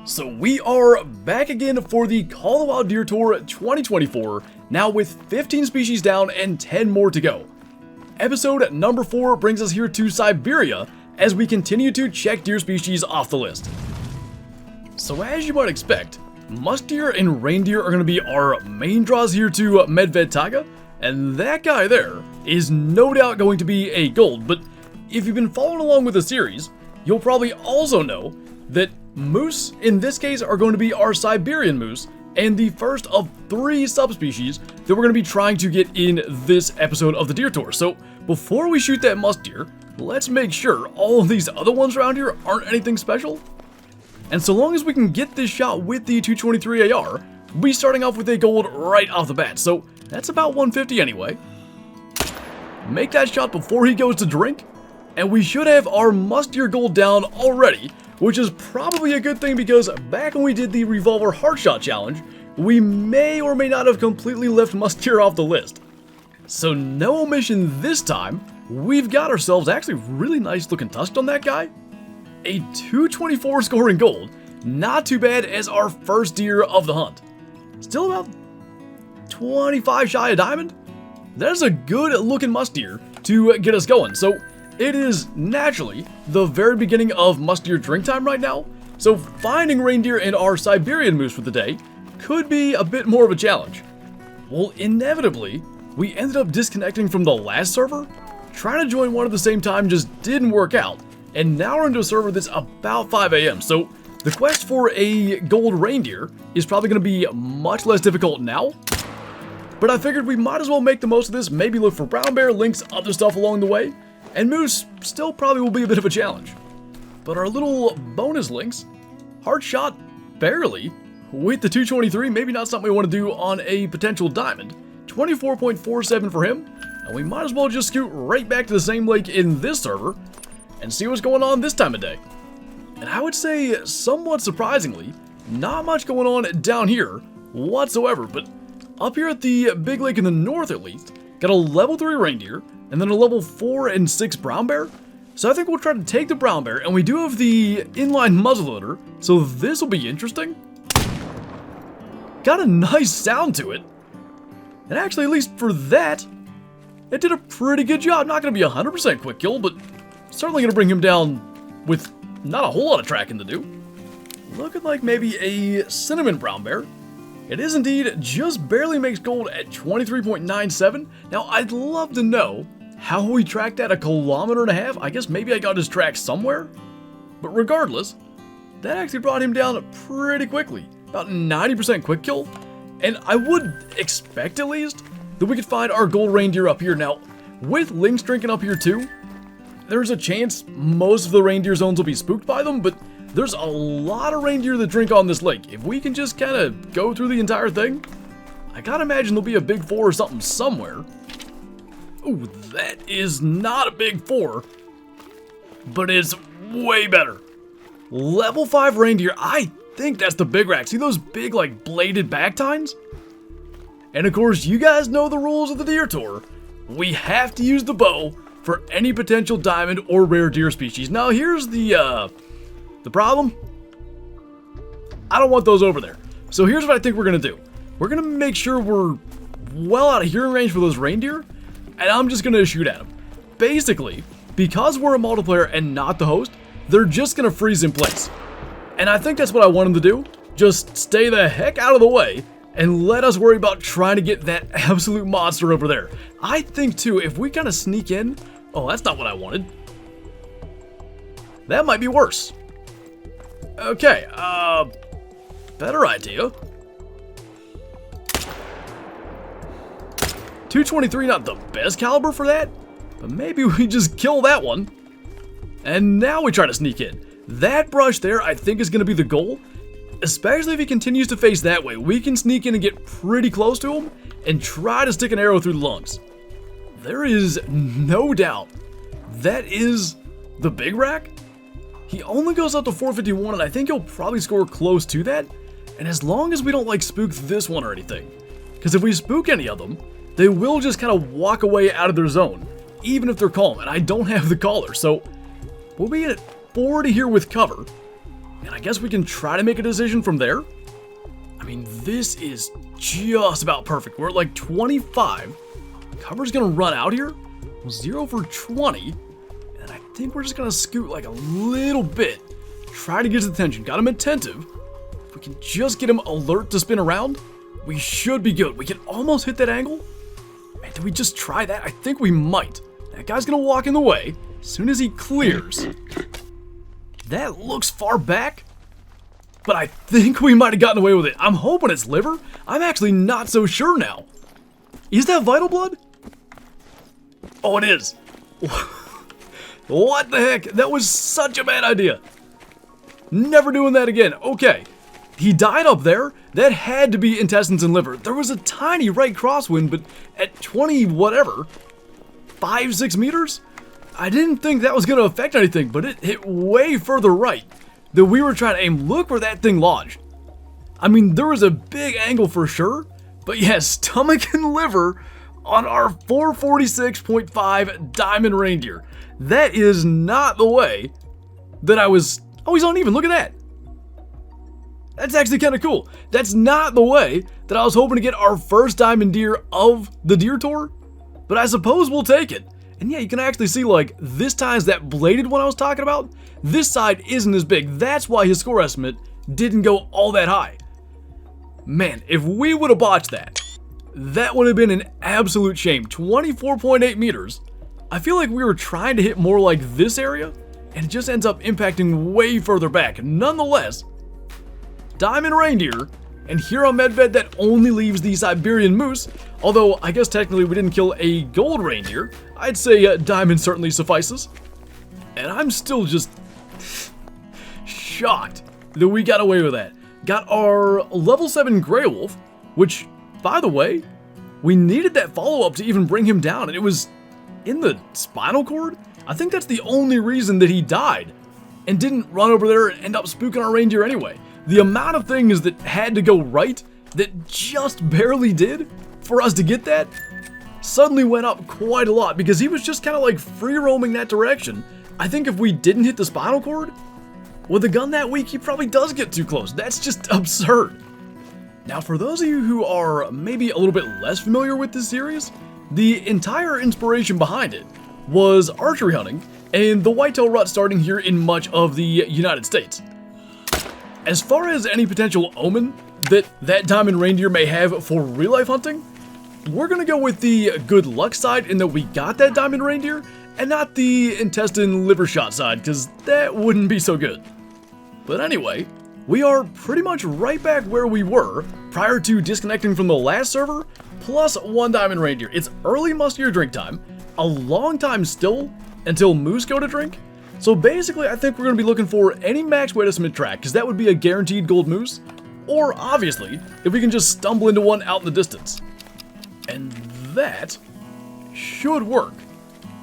So we are back again for the Call of the Wild Deer Tour 2024, now with 15 species down and 10 more to go. Episode number 4 brings us here to Siberia as we continue to check deer species off the list. So as you might expect, musk deer and reindeer are going to be our main draws here to Medved Taiga, and that guy there is no doubt going to be a gold, but if you've been following along with the series, you'll probably also know that moose, in this case, are going to be our Siberian moose, and the first of 3 subspecies that we're going to be trying to get in this episode of the Deer Tour. So, before we shoot that musk deer, let's make sure all of these other ones around here aren't anything special. And so long as we can get this shot with the 223 AR, we'll be starting off with a gold right off the bat, so that's about 150 anyway. Make that shot before he goes to drink, and we should have our musk deer gold down already, which is probably a good thing because back when we did the revolver heart shot challenge, we may or may not have completely left musk deer off the list. So no omission this time. We've got ourselves actually really nice looking tusk on that guy. A 224 scoring gold, not too bad as our first deer of the hunt. Still about 25 shy of diamond. That's a good looking musk deer to get us going. So it is naturally the very beginning of musk deer drink time right now, so finding reindeer and our Siberian moose for the day could be a bit more of a challenge. Well, inevitably, we ended up disconnecting from the last server. Trying to join one at the same time just didn't work out, and now we're into a server that's about 5 AM, so the quest for a gold reindeer is probably going to be much less difficult now. But I figured we might as well make the most of this, maybe look for brown bear, lynx, other stuff along the way. And moose still probably will be a bit of a challenge. But our little bonus links, hard shot barely with the 223, maybe not something we want to do on a potential diamond. 24.47 for him, and we might as well just scoot right back to the same lake in this server and see what's going on this time of day. And I would say, somewhat surprisingly, not much going on down here whatsoever, but up here at the big lake in the north at least, got a level 3 reindeer, and then a level 4 and 6 brown bear. So I think we'll try to take the brown bear, and we do have the inline muzzleloader, so this will be interesting. Got a nice sound to it. And actually, at least for that, it did a pretty good job. Not going to be 100% quick kill, but certainly going to bring him down with not a whole lot of tracking to do. Looking like maybe a cinnamon brown bear. It is indeed, just barely makes gold at 23.97. Now, I'd love to know how we tracked that 1.5 kilometers. I guess maybe I got his track somewhere. But regardless, that actually brought him down pretty quickly. About 90% quick kill. And I would expect at least that we could find our gold reindeer up here. Now, with lynx drinking up here too, there's a chance most of the reindeer zones will be spooked by them, but there's a lot of reindeer that drink on this lake. If we can just kind of go through the entire thing, I gotta imagine there'll be a big 4 or something somewhere. Ooh, that is not a big 4, but it's way better. Level 5 reindeer, I think that's the big rack. See those big, like, bladed back tines? And of course, you guys know the rules of the Deer Tour. We have to use the bow for any potential diamond or rare deer species. Now, here's the problem. I don't want those over there. So here's what I think we're going to do. We're going to make sure we're well out of hearing range for those reindeer, and I'm just going to shoot at them. Basically, because we're a multiplayer and not the host, they're just going to freeze in place. And I think that's what I want them to do. Just stay the heck out of the way and let us worry about trying to get that absolute monster over there. I think too, if we kind of sneak in, oh, that's not what I wanted. That might be worse. Okay, better idea. 223, not the best caliber for that, but maybe we just kill that one. And now we try to sneak in. That brush there, I think, is going to be the goal. Especially if he continues to face that way. We can sneak in and get pretty close to him and try to stick an arrow through the lungs. There is no doubt that is the big rack. He only goes up to 451, and I think he'll probably score close to that. And as long as we don't, like, spook this one or anything. Because if we spook any of them, they will just kind of walk away out of their zone, even if they're calm. And I don't have the collar, so we'll be at 40 here with cover. And I guess we can try to make a decision from there. I mean, this is just about perfect. We're at like 25. Cover's gonna run out here. 0 for 20. And I think we're just gonna scoot like a little bit. Try to get his attention. Got him attentive. If we can just get him alert to spin around, we should be good. We can almost hit that angle. Man, did we just try that? I think we might. That guy's gonna walk in the way as soon as he clears. That looks far back, but I think we might have gotten away with it. I'm hoping it's liver. I'm actually not so sure now. Is that vital blood? Oh, it is. What the heck? That was such a bad idea. Never doing that again. Okay. He died up there. That had to be intestines and liver. There was a tiny right crosswind, but at 20 whatever, 5-6 meters, I didn't think that was going to affect anything, but it hit way further right than we were trying to aim. Look where that thing lodged. I mean, there was a big angle for sure, but yeah, stomach and liver on our 446.5 diamond reindeer. That is not the way that I was. Oh, he's uneven. Look at that. That's actually kind of cool. That's not the way that I was hoping to get our first diamond deer of the deer tour, but I suppose we'll take it. And yeah, you can actually see, like, this ties that bladed one I was talking about. This side isn't as big. That's why his score estimate didn't go all that high. Man, if we would have botched that, that would have been an absolute shame. 24.8 meters. I feel like we were trying to hit more like this area, and it just ends up impacting way further back. Nonetheless, diamond reindeer, and here on Medved that only leaves the Siberian moose, although I guess technically we didn't kill a gold reindeer. I'd say diamond certainly suffices. And I'm still just shocked that we got away with that. Got our level 7 gray wolf, which, by the way, we needed that follow-up to even bring him down, and it was in the spinal cord. I think that's the only reason that he died and didn't run over there and end up spooking our reindeer anyway. The amount of things that had to go right that just barely did for us to get that suddenly went up quite a lot because he was just kind of like free roaming that direction. I think if we didn't hit the spinal cord with a gun that weak, he probably does get too close. That's just absurd. Now, for those of you who are maybe a little bit less familiar with this series, the entire inspiration behind it was archery hunting and the whitetail rut starting here in much of the United States. As far as any potential omen that diamond reindeer may have for real life hunting, we're gonna go with the good luck side in that we got that diamond reindeer and not the intestine liver shot side, because that wouldn't be so good. But anyway, we are pretty much right back where we were prior to disconnecting from the last server, plus 1 diamond reindeer. It's early mustier drink time, a long time still until moose go to drink. So basically, I think we're going to be looking for any max weight estimate track, because that would be a guaranteed gold moose, or obviously, if we can just stumble into one out in the distance. And that should work.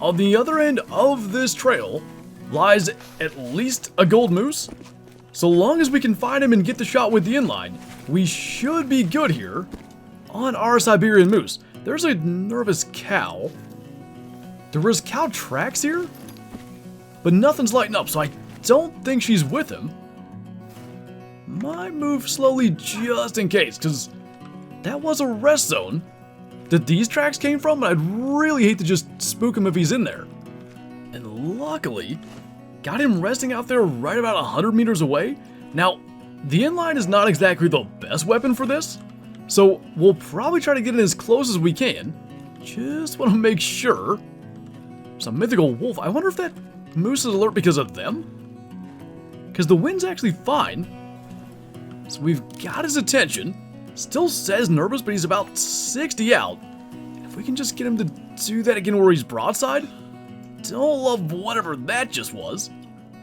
On the other end of this trail lies at least a gold moose. So long as we can find him and get the shot with the inline, we should be good here on our Siberian moose. There's a nervous cow. There was cow tracks here, but nothing's lighting up, so I don't think she's with him. Might move slowly just in case, because that was a rest zone that these tracks came from, and I'd really hate to just spook him if he's in there. And luckily, got him resting out there right about 100 meters away. Now, the inline is not exactly the best weapon for this, so we'll probably try to get in as close as we can. Just want to make sure. There's a mythical wolf. I wonder if that moose is alert because of them? Because the wind's actually fine. So we've got his attention. Still says nervous, but he's about 60 out. If we can just get him to do that again where he's broadside. Don't love whatever that just was.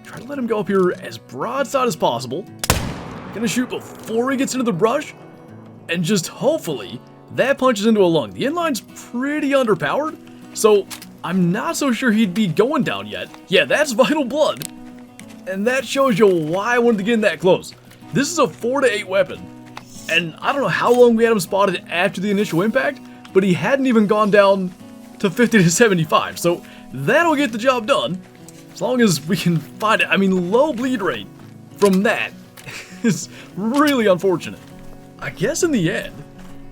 Try to let him go up here as broadside as possible. Gonna shoot before he gets into the brush. And just hopefully that punches into a lung. The inline's pretty underpowered, so I'm not so sure he'd be going down yet. Yeah, that's vital blood. And that shows you why I wanted to get in that close. This is a 4 to 8 weapon. And I don't know how long we had him spotted after the initial impact, but he hadn't even gone down to 50 to 75. So that'll get the job done, as long as we can find it. I mean, low bleed rate from that is really unfortunate. I guess in the end,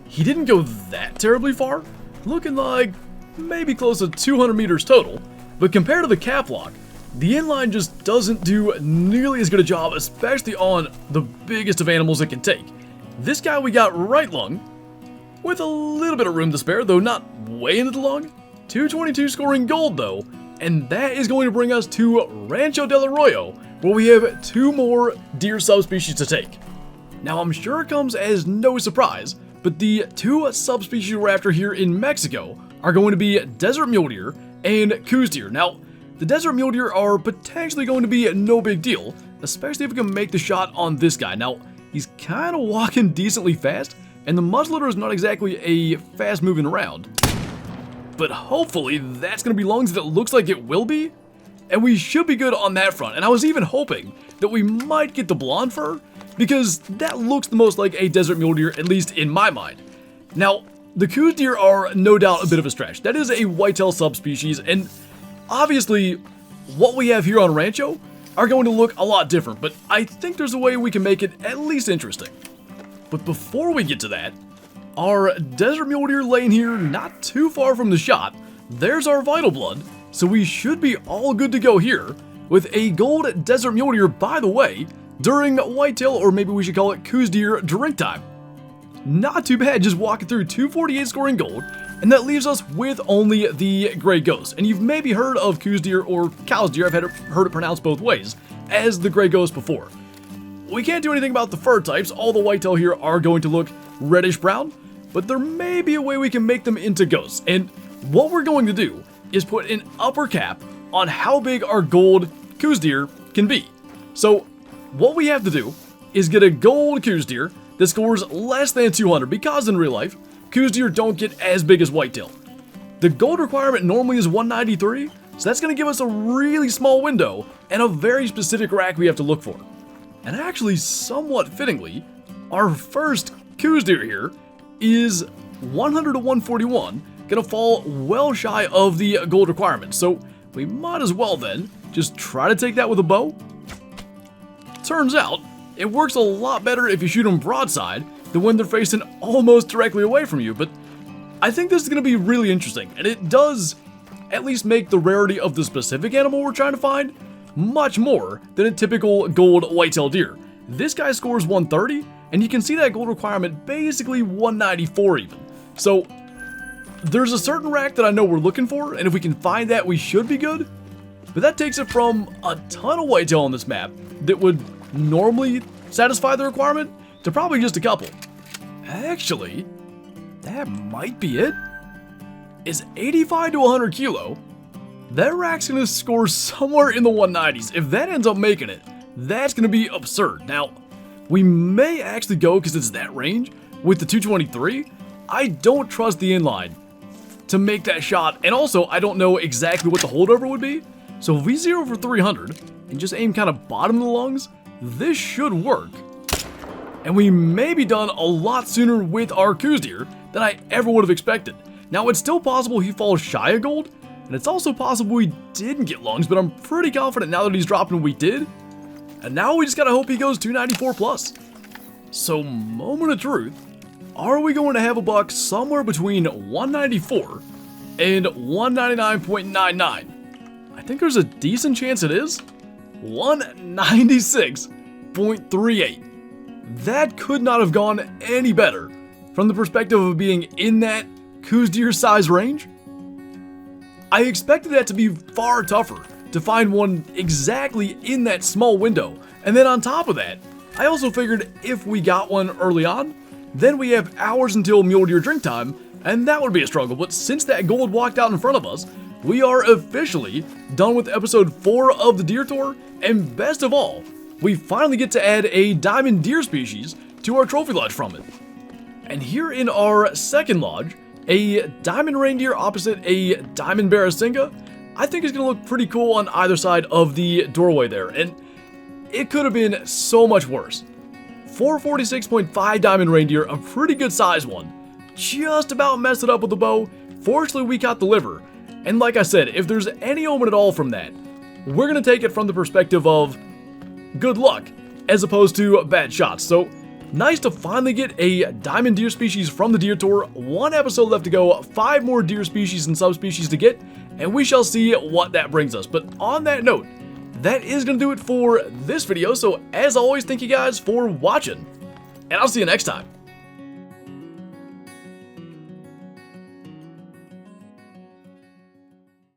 he didn't go that terribly far, looking like maybe close to 200 meters total, but compared to the cap lock, the inline just doesn't do nearly as good a job, especially on the biggest of animals it can take. This guy we got right lung, with a little bit of room to spare, though not way into the lung. 222 scoring gold though, and that is going to bring us to Rancho del Arroyo, where we have 2 more deer subspecies to take. Now I'm sure it comes as no surprise, but the 2 subspecies we're after here in Mexico are going to be desert mule deer and Coues deer. Now, the desert mule deer are potentially going to be no big deal, especially if we can make the shot on this guy. Now, he's kind of walking decently fast, and the muzzleloader is not exactly a fast moving around. But hopefully that's going to be lungs that it looks like it will be, and we should be good on that front. And I was even hoping that we might get the blonde fur, because that looks the most like a desert mule deer, at least in my mind. Now, the Coues deer are no doubt a bit of a stretch. That is a whitetail subspecies, and obviously what we have here on Rancho are going to look a lot different, but I think there's a way we can make it at least interesting. But before we get to that, our desert mule deer laying here not too far from the shot, there's our vital blood, so we should be all good to go here with a gold desert mule deer, by the way, during whitetail, or maybe we should call it Coues deer drink time. Not too bad, just walking through 248 scoring gold, and that leaves us with only the Gray Ghost. And you've maybe heard of Coues deer or Cows deer, I've heard it pronounced both ways, as the Gray Ghost before. We can't do anything about the fur types, all the whitetail here are going to look reddish brown, but there may be a way we can make them into ghosts. And what we're going to do is put an upper cap on how big our gold Coues deer can be. So what we have to do is get a gold Coues deer that scores less than 200, because in real life, Coues deer don't get as big as whitetail. The gold requirement normally is 193, so that's going to give us a really small window and a very specific rack we have to look for. And actually, somewhat fittingly, our first Coues deer here is 100 to 141, going to fall well shy of the gold requirement, so we might as well then just try to take that with a bow. Turns out, it works a lot better if you shoot them broadside than when they're facing almost directly away from you, but I think this is going to be really interesting, and it does at least make the rarity of the specific animal we're trying to find much more than a typical gold whitetail deer. This guy scores 130, and you can see that gold requirement basically 194 even. So there's a certain rack that I know we're looking for, and if we can find that, we should be good. But that takes it from a ton of whitetail on this map that would normally satisfy the requirement to probably just a couple. Actually, that might be it. It's 85 to 100 kilo. That rack's gonna score somewhere in the 190s. If that ends up making it, that's gonna be absurd. Now, we may actually go, because it's that range, with the 223. I don't trust the inline to make that shot, and also I don't know exactly what the holdover would be. So if we zero for 300 and just aim kind of bottom of the lungs, this should work. And we may be done a lot sooner with our Coues deer than I ever would have expected. Now, it's still possible he falls shy of gold, and it's also possible we didn't get lungs, but I'm pretty confident now that he's dropping we did. And now we just gotta hope he goes 294 plus. So, moment of truth, are we going to have a buck somewhere between 194 and 199.99? I think there's a decent chance it is. 196.38. That could not have gone any better from the perspective of being in that Coues deer size range. I expected that to be far tougher to find one exactly in that small window. And then on top of that, I also figured if we got one early on, then we have hours until mule deer drink time, and that would be a struggle. But since that gold walked out in front of us, we are officially done with episode 4 of the deer tour, and best of all, we finally get to add a diamond deer species to our trophy lodge from it. And here in our second lodge, a diamond reindeer opposite a diamond barrasinga, I think is going to look pretty cool on either side of the doorway there, and it could have been so much worse. 446.5 diamond reindeer, a pretty good size one. Just about messed it up with the bow. Fortunately, we caught the liver. And like I said, if there's any omen at all from that, we're going to take it from the perspective of good luck. as opposed to bad shots. So nice to finally get a diamond deer species from the deer tour. 1 episode left to go, 5 more deer species and subspecies to get, and we shall see what that brings us. But on that note, that is going to do it for this video. So as always, thank you guys for watching, and I'll see you next time.